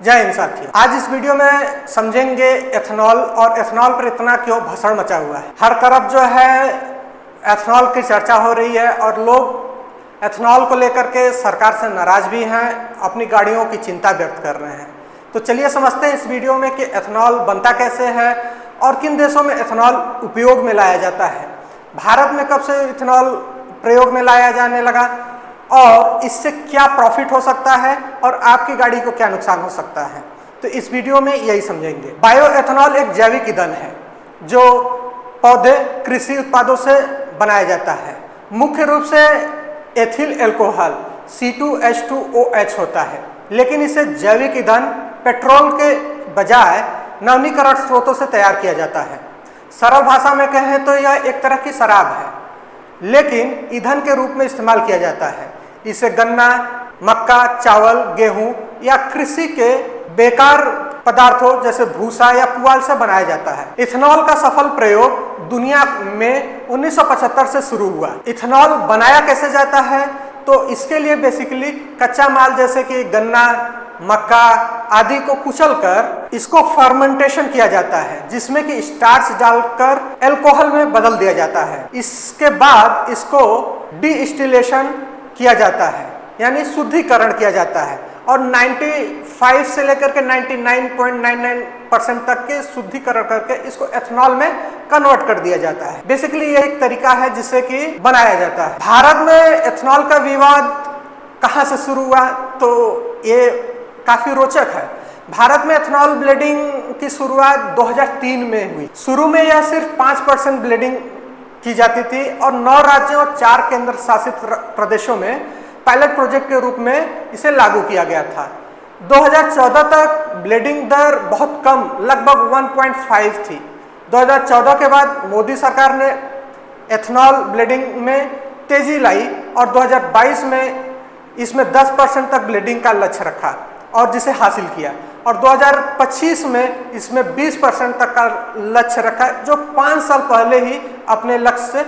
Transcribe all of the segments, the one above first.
जय हिंद साथियों, आज इस वीडियो में समझेंगे एथेनॉल और एथेनॉल पर इतना क्यों भसड़ मचा हुआ है। हर तरफ जो है एथेनॉल की चर्चा हो रही है और लोग एथेनॉल को लेकर के सरकार से नाराज भी हैं, अपनी गाड़ियों की चिंता व्यक्त कर रहे हैं। तो चलिए समझते हैं इस वीडियो में कि एथेनॉल बनता कैसे है और किन देशों में एथेनॉल उपयोग में लाया जाता है। भारत में कब से एथेनॉल प्रयोग में लाया जाने लगा और इससे क्या प्रॉफिट हो सकता है और आपकी गाड़ी को क्या नुकसान हो सकता है, तो इस वीडियो में यही समझेंगे। बायो एथेनॉल एक जैविक ईंधन है जो पौधे कृषि उत्पादों से बनाया जाता है। मुख्य रूप से एथिल एल्कोहल C2H2OH होता है, लेकिन इसे जैविक ईंधन पेट्रोल के बजाय नवीनीकरण स्रोतों से तैयार किया जाता है। सरल भाषा में कहें तो यह एक तरह की शराब है, लेकिन ईंधन के रूप में इस्तेमाल किया जाता है। इसे गन्ना, मक्का, चावल, गेहूं या कृषि के बेकार पदार्थों जैसे भूसा या पुआल से बनाया जाता है। इथेनॉल का सफल प्रयोग दुनिया में 1975 से शुरू हुआ। इथेनॉल बनाया कैसे जाता है, तो इसके लिए बेसिकली कच्चा माल जैसे कि गन्ना, मक्का आदि को कुचलकर इसको फर्मेंटेशन किया जाता है, जिसमें कि स्टार्च डालकर अल्कोहल में बदल दिया जाता है। इसके बाद इसको डिस्टिलेशन किया जाता है, यानी शुद्धिकरण किया जाता है और 95 से लेकर के 99.99% तक के शुद्धिकरण करके इसको एथेनॉल में कन्वर्ट कर दिया जाता है। बेसिकली ये एक तरीका है जिससे कि बनाया जाता है। भारत में एथेनॉल का विवाद कहाँ से शुरू हुआ, तो ये काफी रोचक है। भारत में एथेनॉल ब्लेंडिंग की शुरुआत 2003 में हुई। शुरू में यह सिर्फ 5% ब्लेंडिंग की जाती थी और 9 राज्यों और 4 केंद्र शासित प्रदेशों में पायलट प्रोजेक्ट के रूप में इसे लागू किया गया था। 2014 तक ब्लेंडिंग दर बहुत कम, लगभग 1.5 थी। 2014 के बाद मोदी सरकार ने एथेनॉल ब्लेंडिंग में तेजी लाई और 2022 में इसमें 10% तक ब्लेंडिंग का लक्ष्य रखा और जिसे हासिल किया, और 2025 में इसमें 20% तक का लक्ष्य रखा, जो 5 साल पहले ही अपने लक्ष्य से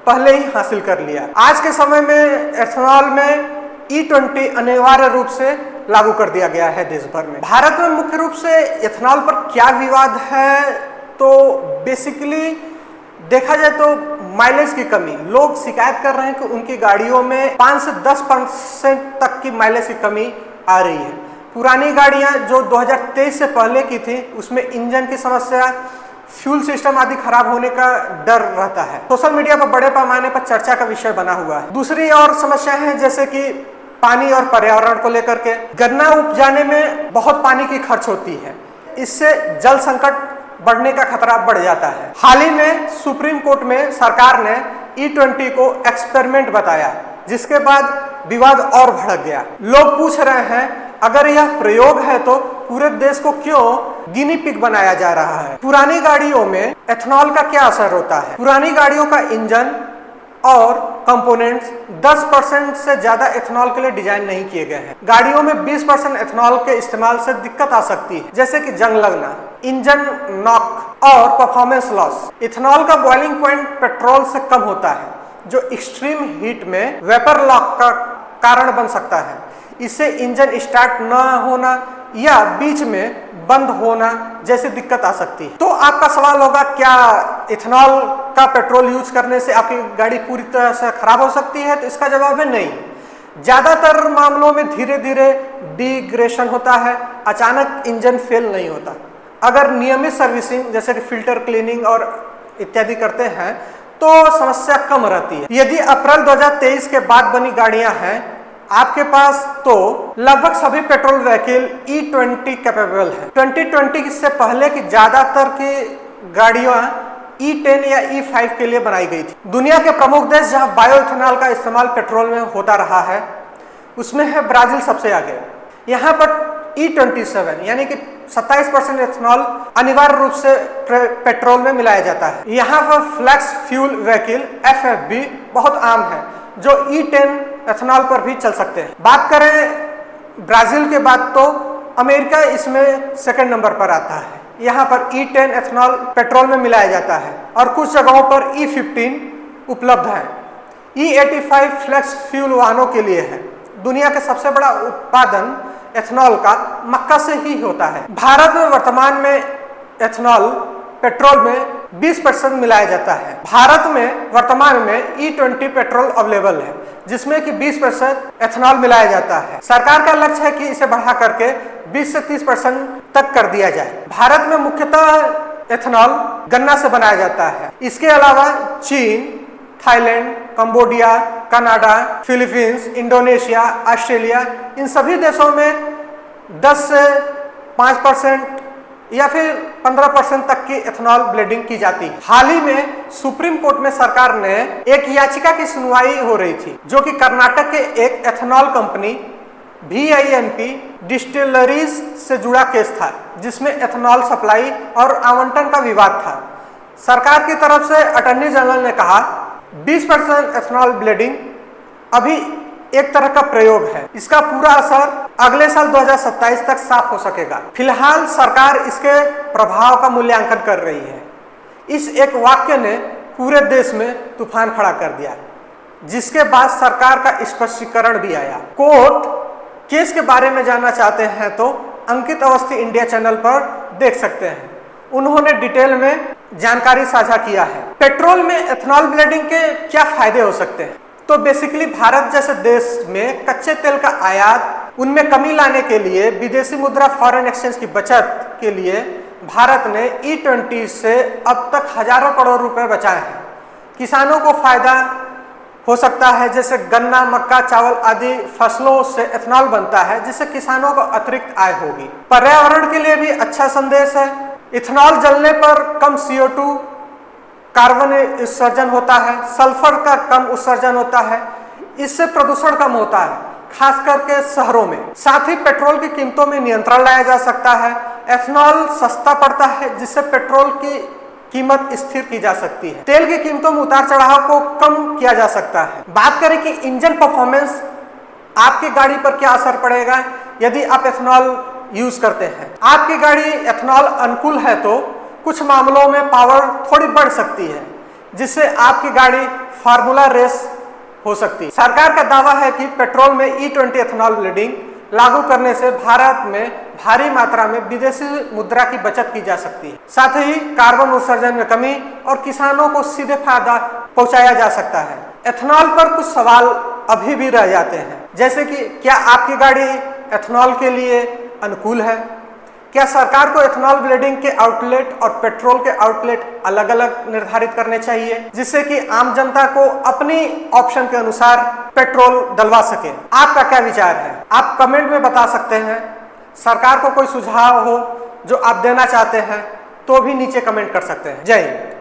पहले ही हासिल कर लिया। आज के समय में एथेनॉल में E20 अनिवार्य रूप से लागू कर दिया गया है देश भर में। भारत में मुख्य रूप से एथेनॉल पर क्या विवाद है, तो बेसिकली देखा जाए तो माइलेज की कमी। लोग शिकायत कर रहे हैं कि उनकी गाड़ियों में 5 से 10% तक की माइलेज की कमी आ रही है। पुरानी गाड़ियां जो 2023 से पहले की थी, उसमें इंजन की समस्या, फ्यूल सिस्टम आदि खराब होने का डर रहता है। सोशल मीडिया पर बड़े पैमाने पर चर्चा का विषय बना हुआ है। दूसरी और समस्या है जैसे कि पानी और पर्यावरण को लेकर के। गन्ना उपजाने में बहुत पानी की खर्च होती है, इससे जल संकट बढ़ने का खतरा बढ़ जाता है। हाल ही में सुप्रीम कोर्ट में सरकार ने E20 को एक्सपेरिमेंट बताया, जिसके बाद विवाद और भड़क गया। लोग पूछ रहे हैं अगर यह प्रयोग है तो पूरे देश को क्यों गिनी पिग बनाया जा रहा है। पुरानी गाड़ियों में एथेनॉल का क्या असर होता है। पुरानी गाड़ियों का इंजन और कंपोनेंट्स 10% से ज्यादा एथेनॉल के लिए डिजाइन नहीं किए गए हैं। गाड़ियों में 20% एथेनॉल के इस्तेमाल से दिक्कत आ सकती है, जैसे कि जंग लगना, इंजन नॉक और परफॉर्मेंस लॉस। इथेनॉल का बॉइलिंग पॉइंट पेट्रोल से कम होता है, जो एक्सट्रीम हीट में वेपर लॉक का कारण बन सकता है। इससे इंजन स्टार्ट न होना या बीच में बंद होना जैसी दिक्कत आ सकती है। तो आपका सवाल होगा, क्या इथेनॉल का पेट्रोल यूज करने से आपकी गाड़ी पूरी तरह से खराब हो सकती है, तो इसका जवाब है नहीं। ज्यादातर मामलों में धीरे धीरे डिग्रेडेशन होता है, अचानक इंजन फेल नहीं होता। अगर नियमित सर्विसिंग जैसे कि फिल्टर क्लीनिंग और इत्यादि करते हैं तो समस्या कम रहती है। यदि अप्रैल 2023 के बाद बनी गाड़ियां हैं आपके पास, तो लगभग सभी पेट्रोल व्हीकल E20 कैपेबल है। 2020 से पहले की ज्यादातर की गाड़ियां E10 या E5 के लिए बनाई गई थी। दुनिया के प्रमुख देश जहां बायो इथेनॉल का इस्तेमाल पेट्रोल में होता रहा है, उसमें है ब्राजील सबसे आगे। यहाँ पर E27 यानी कि 27% एथेनॉल अनिवार्य रूप से पेट्रोल में मिलाया जाता है। यहाँ पर फ्लेक्स फ्यूल व्हीकल FFV बहुत आम है, जो E10 एथेनॉल पर भी चल सकते हैं। बात करें ब्राजील के बाद तो अमेरिका इसमें सेकंड नंबर पर आता है। यहाँ पर E10 एथेनॉल पेट्रोल में मिलाया जाता है और कुछ जगहों पर E15 उपलब्ध है। E85 फ्लेक्स फ्यूल वाहनों के लिए है। दुनिया का सबसे बड़ा उत्पादन एथेनॉल का मक्का से ही होता है। भारत में वर्तमान में एथेनॉल पेट्रोल में 20% मिलाया जाता है। भारत में वर्तमान में E20 पेट्रोल अवेलेबल है जिसमें कि 20% एथेनॉल मिलाया जाता है। सरकार का लक्ष्य है कि इसे बढ़ा करके 20 से 30% तक कर दिया जाए। भारत में मुख्यतः एथेनॉल गन्ना से बनाया जाता है। इसके अलावा चीन, Thailand, Cambodia, Canada, Philippines, Indonesia, Australia, इन सभी देशों में 10 से 5% या फिर 15% तक की एथेनॉल ब्लेंडिंग की जाती है। हाल ही में सुप्रीम कोर्ट में सरकार ने एक याचिका की सुनवाई हो रही थी जो कि कर्नाटक के एक एथेनॉल कंपनी VINP डिस्टिलरीज से जुड़ा केस था जिसमें एथेनॉल सप्लाई और आवंटन का विवाद था। सरकार की तरफ से अटॉर्नी जनरल ने कहा 20% एथेनॉल ब्लेंडिंग अभी एक तरह का प्रयोग है, इसका पूरा असर अगले साल 2027 तक साफ हो सकेगा। फिलहाल सरकार इसके प्रभाव का मूल्यांकन कर रही है। इस एक वाक्य ने पूरे देश में तूफान खड़ा कर दिया जिसके बाद सरकार का स्पष्टीकरण भी आया। कोर्ट केस के बारे में जानना चाहते हैं तो अंकित अवस्थी इंडिया चैनल पर देख सकते हैं। उन्होंने डिटेल में जानकारी साझा किया है। पेट्रोल में एथेनॉल ब्लेंडिंग के क्या फायदे हो सकते हैं? तो बेसिकली भारत जैसे देश में कच्चे तेल का आयात उनमें कमी लाने के लिए विदेशी मुद्रा फॉरेन एक्सचेंज की बचत के लिए भारत ने E20 से अब तक हजारों करोड़ रुपए बचाए हैं। किसानों को फायदा हो सकता है, जैसे गन्ना, मक्का, चावल आदि फसलों से एथेनॉल बनता है जिससे किसानों को अतिरिक्त आय होगी। पर्यावरण के लिए भी अच्छा संदेश है। इथेनॉल जलने पर कम CO2 कार्बन उत्सर्जन होता है, सल्फर का कम उत्सर्जन होता है, इससे प्रदूषण कम होता है खास करके शहरों में। साथ ही पेट्रोल की कीमतों में नियंत्रण लाया जा सकता है। एथेनॉल सस्ता पड़ता है जिससे पेट्रोल की कीमत स्थिर की जा सकती है। तेल की कीमतों में उतार चढ़ाव को कम किया जा सकता है। बात करें कि इंजन परफॉर्मेंस आपकी गाड़ी पर क्या असर पड़ेगा यदि आप एथेनॉल यूज करते हैं। आपकी गाड़ी एथेनॉल अनुकूल है तो कुछ मामलों में पावर थोड़ी बढ़ सकती है जिससे आपकी गाड़ी फार्मूला रेस हो सकती है। सरकार का दावा है कि पेट्रोल में E20 एथेनॉल ब्लेंडिंग लागू करने से भारत में भारी मात्रा में विदेशी मुद्रा की बचत की जा सकती है। साथ ही कार्बन उत्सर्जन में कमी और किसानों को सीधे फायदा पहुंचाया जा सकता है। एथेनॉल पर कुछ सवाल अभी भी रह जाते हैं, जैसे कि क्या आपकी गाड़ी एथेनॉल के लिए अनुकूल है? क्या सरकार को एथेनॉल ब्लेंडिंग के आउटलेट और पेट्रोल के आउटलेट अलग अलग निर्धारित करने चाहिए जिससे कि आम जनता को अपनी ऑप्शन के अनुसार पेट्रोल डलवा सके? आपका क्या विचार है? आप कमेंट में बता सकते हैं। सरकार को कोई सुझाव हो जो आप देना चाहते हैं तो भी नीचे कमेंट कर सकते हैं। जय हिंद।